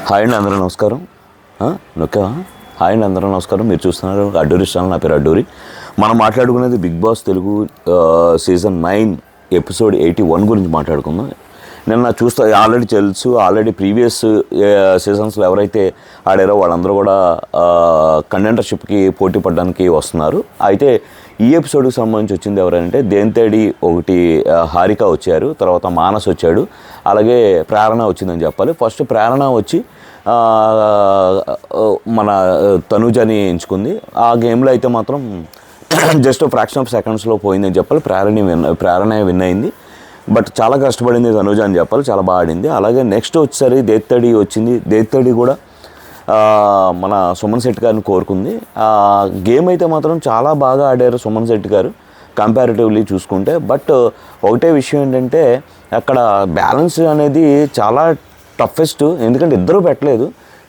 Hi అండి, అందరూ నమస్కారం. నొక్కా హాయ్ అండి, అందరూ నమస్కారం. మీరు చూస్తున్నారు అడ్డూరి ఛానల్. నా పేరు అడ్డూరి. మనం మాట్లాడుకునేది big boss Telugu season 9 episode 81 గురించి మాట్లాడుకుందాం. నిన్న చూస్తే ఆల్రెడీ ప్రీవియస్ సీజన్స్లో ఎవరైతే ఆడారో వాళ్ళందరూ కూడా కంటెండర్షిప్కి పోటీ పడడానికి వస్తున్నారు. అయితే ఈ ఎపిసోడ్కి సంబంధించి వచ్చింది ఎవరంటే దేంతేడి ఒకటి హారిక వచ్చారు, తర్వాత మానస్ వచ్చాడు, అలాగే ప్రేరణ వచ్చిందని చెప్పాలి. ఫస్ట్ ప్రేరణ వచ్చి మన తనుజని ఎంచుకుంది. ఆ గేమ్లో అయితే మాత్రం జస్ట్ ఫ్రాక్షన్ ఆఫ్ సెకండ్స్లో పోయిందని చెప్పాలి. ప్రేరణ విన్ అయింది. బట్ చాలా కష్టపడింది తనుజ అని చెప్పాలి, చాలా బాగా ఆడింది. అలాగే నెక్స్ట్ వచ్చేసరి దేత్తడి వచ్చింది. దేత్తడి కూడా మన సుమన్ శెట్టి గారిని కోరుకుంది. గేమ్ అయితే మాత్రం చాలా బాగా ఆడారు సుమన్ శెట్టి గారు కంపారిటివ్లీ చూసుకుంటే. బట్ ఒకటే విషయం ఏంటంటే అక్కడ బ్యాలెన్స్ అనేది చాలా టఫెస్ట్, ఎందుకంటే ఇద్దరూ పెట్టలేదు.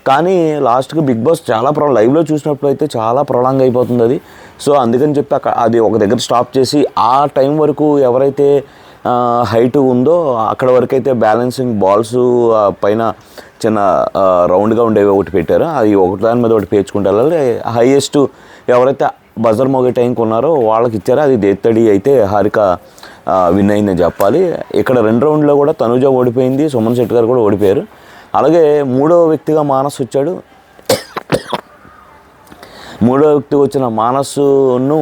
కానీ లాస్ట్కి బిగ్ బాస్ చాలా లైవ్లో చూసినప్పుడు అయితే చాలా ప్రొలాంగ్ అయిపోతుంది అది. సో అందుకని చెప్పి అది ఒక దగ్గర స్టాప్ చేసి ఆ టైం వరకు ఎవరైతే హైట్ ఉందో అక్కడ వరకు అయితే బ్యాలెన్సింగ్ బాల్స్ పైన చిన్న రౌండ్గా ఉండేవి ఒకటి పెట్టారు. అది ఒకటి దాని మీద ఒకటి పేర్చుకుంటే వెళ్ళాలి. హైయెస్ట్ ఎవరైతే బజర్ మోగే టైంకి ఉన్నారో వాళ్ళకి ఇచ్చారో అది దేత్తడి అయితే హారిక విన్ అయిందని చెప్పాలి. ఇక్కడ 2 రౌండ్లో కూడా తనుజ ఓడిపోయింది, సుమన్ శెట్టి గారు కూడా ఓడిపోయారు. అలాగే మూడవ వ్యక్తిగా మానస్ వచ్చాడు. మూడవ వ్యక్తిగా వచ్చిన మానస్ను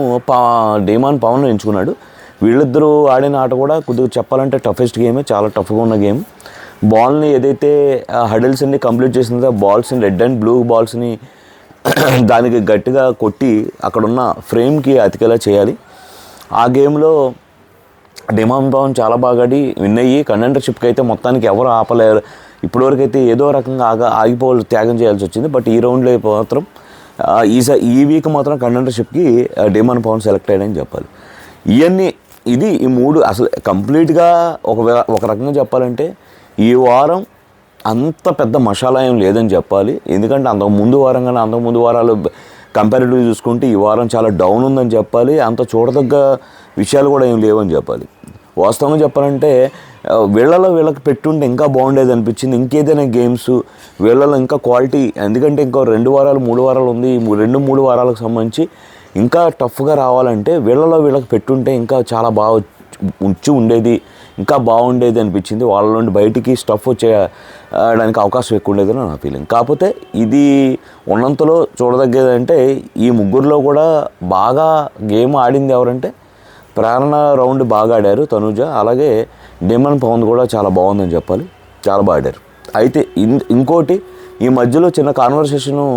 డీమాన్ పవన్ ఎంచుకున్నాడు. వీళ్ళిద్దరూ ఆడిన ఆట కూడా కొద్దిగా చెప్పాలంటే టఫెస్ట్ గేమే, చాలా టఫ్గా ఉన్న గేమ్. బాల్ని ఏదైతే హడిల్స్ అన్ని కంప్లీట్ చేసిందో బాల్స్ని, రెడ్ అండ్ బ్లూ బాల్స్ని దానికి గట్టిగా కొట్టి అక్కడున్న ఫ్రేమ్కి అతికేలా చేయాలి. ఆ గేమ్లో డిమాండ్ పవన్ చాలా బాగా ఆడి విన్ అయ్యి కంటెండర్షిప్కి అయితే మొత్తానికి ఎవరు ఆపలేరు. ఇప్పటివరకైతే ఏదో రకంగా ఆగిపోవాలి, త్యాగం చేయాల్సి వచ్చింది. బట్ ఈ రౌండ్లో మాత్రం ఈ వీక్ మాత్రం కంటెండర్షిప్కి డిమాండ్ పవన్ సెలెక్ట్ అయ్యాడని చెప్పాలి. ఈ మూడు అసలు కంప్లీట్గా ఒక రకంగా చెప్పాలంటే ఈ వారం అంత పెద్ద మసాలా ఏం లేదని చెప్పాలి. ఎందుకంటే అంతకుముందు వారాలు కంపారిటివ్ చూసుకుంటే ఈ వారం చాలా డౌన్ ఉందని చెప్పాలి. అంత చూడదగ్గ విషయాలు కూడా ఏం లేవని చెప్పాలి. వాస్తవంగా చెప్పాలంటే వీళ్ళకి పెట్టుంటే ఇంకా బాగుండేది అనిపించింది. ఇంకేదైనా గేమ్స్ వీళ్ళలో ఇంకా క్వాలిటీ, ఎందుకంటే ఇంకో 2 వారాలు 3 వారాలు ఉంది. 2-3 వారాలకు సంబంధించి ఇంకా టఫ్గా రావాలంటే వీళ్ళకి పెట్టుంటే ఇంకా చాలా బాగా ఉండేది, ఇంకా బాగుండేది అనిపించింది. వాళ్ళ నుండి బయటికి స్టఫ్ వచ్చేయడానికి అవకాశం ఎక్కువ ఉండేదని నా ఫీలింగ్. కాకపోతే ఇది ఉన్నంతలో చూడదగ్గేది అంటే ఈ ముగ్గురులో కూడా బాగా గేమ్ ఆడింది ఎవరంటే ప్రేరణ రౌండ్ బాగా ఆడారు తనుజ, అలాగే డిమాండ్ పవన్ కూడా చాలా బాగుందని చెప్పాలి, చాలా బాగా ఆడారు. అయితే ఇంకోటి ఈ మధ్యలో చిన్న కాన్వర్సేషను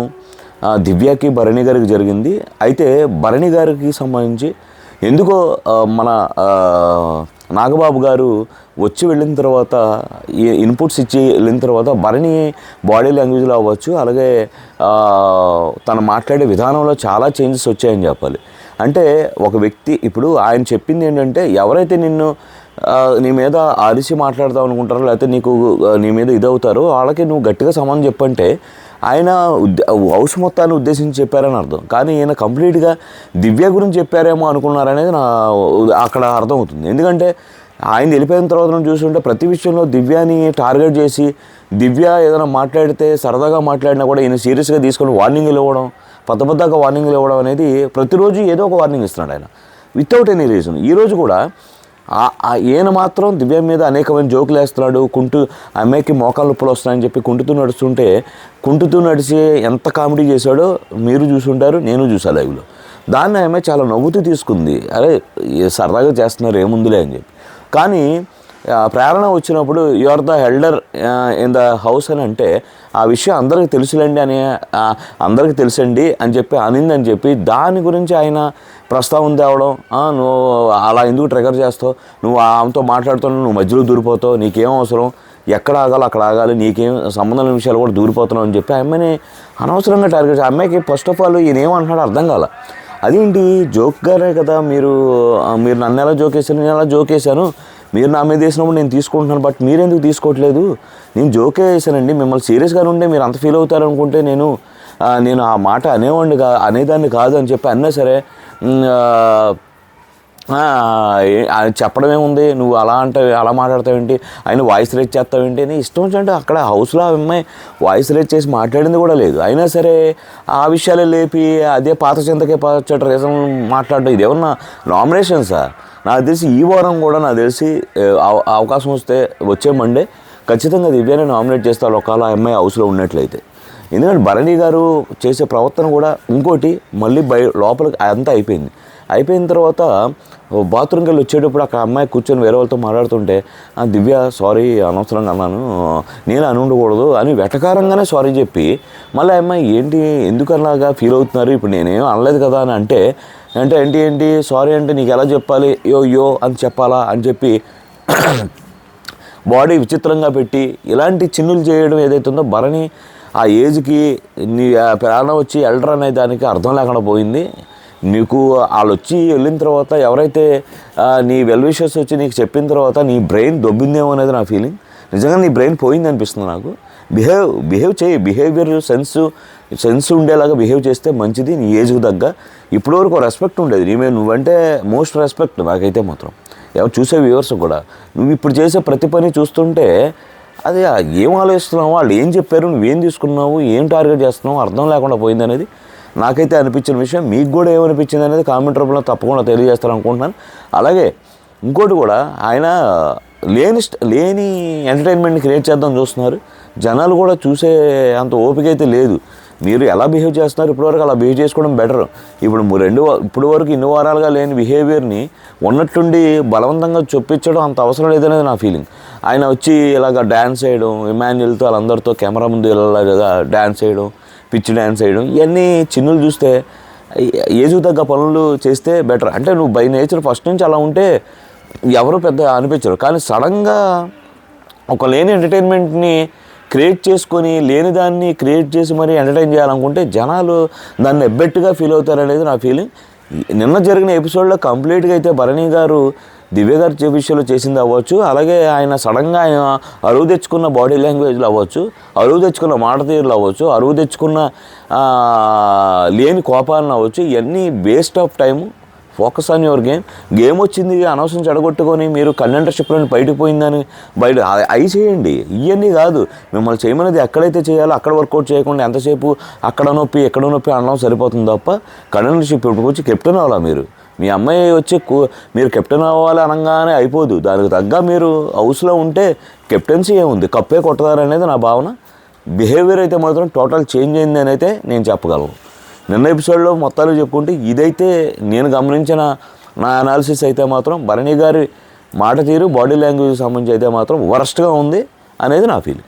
దివ్యకి భరణి గారికి జరిగింది. అయితే భరణి గారికి సంబంధించి ఎందుకో మన నాగబాబు గారు వచ్చి వెళ్ళిన తర్వాత ఇన్పుట్స్ ఇచ్చి వెళ్ళిన తర్వాత భరణి బాడీ లాంగ్వేజ్లో అవ్వచ్చు, అలాగే తను మాట్లాడే విధానంలో చాలా చేంజెస్ వచ్చాయని చెప్పాలి. అంటే ఒక వ్యక్తి ఇప్పుడు ఆయన చెప్పింది ఏంటంటే ఎవరైతే నీ మీద అరిసి మాట్లాడతావు అనుకుంటారో, లేకపోతే నీ మీద ఇదవుతారో వాళ్ళకి నువ్వు గట్టిగా సమానం చెప్పంటే ఆయన హౌస్ మొత్తాన్ని ఉద్దేశించి చెప్పారని అర్థం. కానీ ఈయన కంప్లీట్గా దివ్య గురించి చెప్పారేమో అనుకున్నారనేది అక్కడ అర్థమవుతుంది. ఎందుకంటే ఆయన వెళ్ళిపోయిన తర్వాత మనం చూస్తుంటే ప్రతి విషయంలో దివ్యాని టార్గెట్ చేసి దివ్య ఏదైనా మాట్లాడితే సరదాగా మాట్లాడినా కూడా ఈయన సీరియస్గా తీసుకొని వార్నింగ్లు ఇవ్వడం, పెద్దగా వార్నింగ్లు ఇవ్వడం అనేది ప్రతిరోజు ఏదో ఒక వార్నింగ్ ఇస్తున్నాడు ఆయన వితౌట్ ఎనీ రీజన్. ఈరోజు కూడా ఈయన మాత్రం దివ్య మీద అనేకమైన జోకులు వేస్తున్నాడు. అమ్మాయికి మోకాలు నొప్పులు వస్తున్నాయని చెప్పి కుంటుతూ నడిచి ఎంత కామెడీ చేశాడో మీరు చూసుంటారు, నేను చూసా లైవ్లో. దాన్ని ఆమె చాలా నవ్వుతూ తీసుకుంది. అరే సరదాగా చేస్తున్నారు ఏముందులే అని చెప్పి. కానీ ప్రేరణ వచ్చినప్పుడు you are the elder in the house అని అంటే ఆ విషయం అందరికీ తెలుసండి అని చెప్పి అనిందని చెప్పి దాని గురించి ఆయన ప్రస్తావన తేవడం, నువ్వు అలా ఎందుకు ట్రిగర్ చేస్తావు, నువ్వు ఆమెతో మాట్లాడుతున్నావు, నువ్వు మధ్యలో దూరిపోతావు, నీకేం అవసరం, ఎక్కడ ఆగాలో అక్కడ ఆగాలి, నీకేం సంబంధం లేని విషయాలు కూడా దూరిపోతున్నావు అని చెప్పి అమ్మాయిని అనవసరంగా టార్గెట్. అమ్మాయికి ఫస్ట్ ఆఫ్ ఆల్ ఈయన ఏమంటున్నాడు అర్థం కాల. అదేంటి జోక్గానే కదా, మీరు నన్ను ఎలా జోకేశాను, నేను ఎలా జోకేశాను, మీరు నా మీద వేసినప్పుడు నేను తీసుకుంటున్నాను, బట్ మీరెందుకు తీసుకోవట్లేదు, నేను జోకే వేసానండి, మిమ్మల్ని సీరియస్గా ఉంటే మీరు అంత ఫీల్ అవుతారనుకుంటే నేను ఆ మాట అనేదాన్ని కాదు అని చెప్పి అన్నా సరే చెప్పడం ఏముంది, నువ్వు అలా అంటే అలా మాట్లాడతావేంటి, ఆయన వాయిస్ రేజ్ చేస్తావేంటి అని ఇష్టం వచ్చినట్టు అక్కడ హౌస్లో ఆ అమ్మాయి వాయిస్ రేజ్ చేసి మాట్లాడింది కూడా లేదు. అయినా సరే ఆ విషయాలే లేపి అదే పాత చింతకే పచ్చట రీజన్ మాట్లాడడం ఇదేమన్నా నామినేషన్సా? నాకు తెలిసి ఈ వారం కూడా నాకు తెలిసి అవకాశం వస్తే వచ్చే మండే ఖచ్చితంగా దివ్యాన్ని నామినేట్ చేస్తారు ఒకవేళ ఆ అమ్మాయి హౌస్లో ఉన్నట్లయితే. ఎందుకంటే భరణి గారు చేసే ప్రవర్తన కూడా ఇంకోటి మళ్ళీ లోపలికి అంతా అయిపోయిన తర్వాత బాత్రూమ్కి వెళ్ళి వచ్చేటప్పుడు అక్కడ అమ్మాయి కూర్చొని వేరే వాళ్ళతో మాట్లాడుతుంటే దివ్య సారీ అనవసరంగా అన్నాను, నేను అని ఉండకూడదు అని వెటకారంగానే సారీ చెప్పి మళ్ళీ అమ్మాయి ఏంటి ఎందుకలాగా ఫీల్ అవుతున్నారు, ఇప్పుడు నేనేం అనలేదు కదా అని అంటే ఏంటి సారీ అంటే నీకు ఎలా చెప్పాలి, యో అని చెప్పాలా అని చెప్పి బాడీ విచిత్రంగా పెట్టి ఇలాంటి చిన్నులు చేయడం ఏదైతే ఉందో భరణి ఆ ఏజ్కి నీ ప్రాణం వచ్చి ఎల్డర్ అనే దానికి అర్థం లేకుండా పోయింది. నీకు వాళ్ళు వచ్చి వెళ్ళిన తర్వాత ఎవరైతే నీ వెల్ విషర్స్ వచ్చి నీకు చెప్పిన తర్వాత నీ బ్రెయిన్ దొబ్బిందేమో అనేది నా ఫీలింగ్. నిజంగా నీ బ్రెయిన్ పోయింది అనిపిస్తుంది నాకు. బిహేవ్ చేయి, బిహేవియర్ సెన్స్ ఉండేలాగా బిహేవ్ చేస్తే మంచిది. నీ ఏజ్కి తగ్గ ఇప్పటివరకు రెస్పెక్ట్ ఉండేది నీ మీద, నువ్వంటే మోస్ట్ రెస్పెక్ట్ నాకైతే మాత్రం, ఎవరు చూసే వ్యూవర్స్ కూడా. నువ్వు ఇప్పుడు చేసే ప్రతి పని చూస్తుంటే అది ఏం ఆలోచిస్తున్నావు, వాళ్ళు ఏం చెప్పారు, నువ్వేం తీసుకున్నావు, ఏం టార్గెట్ చేస్తున్నావు అర్థం లేకుండా పోయింది అనేది నాకైతే అనిపించిన విషయం. మీకు కూడా ఏమనిపించింది అనేది కామెంట్ రూపంలో తప్పకుండా తెలియజేస్తారనుకుంటున్నాను. అలాగే ఇంకోటి కూడా ఆయన లేని ఎంటర్టైన్మెంట్ని క్రియేట్ చేద్దాం చూస్తున్నారు. జనాలు కూడా చూసే అంత ఓపిక అయితే లేదు. మీరు ఎలా బిహేవ్ చేస్తున్నారు ఇప్పటివరకు అలా బిహేవ్ చేసుకోవడం బెటర్. ఇప్పుడు వరకు ఇన్ని వారాలుగా లేని బిహేవియర్ని ఉన్నట్టుండి బలవంతంగా చొప్పించడం అంత అవసరం లేదనేది నా ఫీలింగ్. ఆయన వచ్చి ఇలాగ డ్యాన్స్ చేయడం, ఇమాన్యుల్తో వాళ్ళందరితో కెమెరా ముందు ఇలాగా డ్యాన్స్ చేయడం, పిచ్చి డ్యాన్స్ చేయడం, ఇవన్నీ చిన్నులు చూస్తే ఏజ్కి తగ్గ పనులు చేస్తే బెటర్. అంటే నువ్వు బై నేచర్ ఫస్ట్ నుంచి అలా ఉంటే ఎవరు పెద్ద అనిపించరు. కానీ సడన్గా ఒక లేని ఎంటర్టైన్మెంట్ని క్రియేట్ చేసుకొని లేని దాన్ని క్రియేట్ చేసి మరీ ఎంటర్టైన్ చేయాలనుకుంటే జనాలు దాన్ని ఎబ్బెట్టుగా ఫీల్ అవుతారనేది నా ఫీలింగ్. నిన్న జరిగిన ఎపిసోడ్లో కంప్లీట్గా అయితే భరణి గారు దివ్య గారి విషయంలో చేసింది అవ్వచ్చు, అలాగే ఆయన సడన్గా ఆయన అరువు తెచ్చుకున్న బాడీ లాంగ్వేజ్లో అవ్వచ్చు, అరువు తెచ్చుకున్న మాట తీరులు అవ్వచ్చు, అరువు తెచ్చుకున్న లేని కోపాలను అవ్వచ్చు, ఇవన్నీ waste of time. Focus on your game వచ్చింది అనవసరం చెడగొట్టుకొని మీరు కంటెంటర్షిప్లో బయటకు పోయిందని అవి చేయండి. ఇవన్నీ కాదు, మిమ్మల్ని చేయమనేది ఎక్కడైతే చేయాలో అక్కడ వర్కౌట్ చేయకుండా ఎంతసేపు అక్కడ నొప్పి ఎక్కడ నొప్పి అనడం సరిపోతుంది తప్ప కంటెంటర్షిప్ ఇప్పుడు వచ్చి కెప్టెన్ అవ్వాలా మీరు. మీ అమ్మాయి వచ్చి మీరు కెప్టెన్ అవ్వాలి అనగానే అయిపోదు, దానికి తగ్గ మీరు హౌస్లో ఉంటే కెప్టెన్సీ ఏముంది, కప్పే కొట్టదారనేది నా భావన. బిహేవియర్ అయితే మాత్రం టోటల్ చేంజ్ అయింది అని అయితే నేను చెప్పగలను. నిన్న ఎపిసోడ్లో మొత్తాలు చెప్పుకుంటే ఇదైతే నేను గమనించిన నా అనాలిసిస్ అయితే మాత్రం భరణి గారి మాట తీరు బాడీ లాంగ్వేజ్కి సంబంధించి అయితే మాత్రం వరస్ట్గా ఉంది అనేది నా ఫీలింగ్.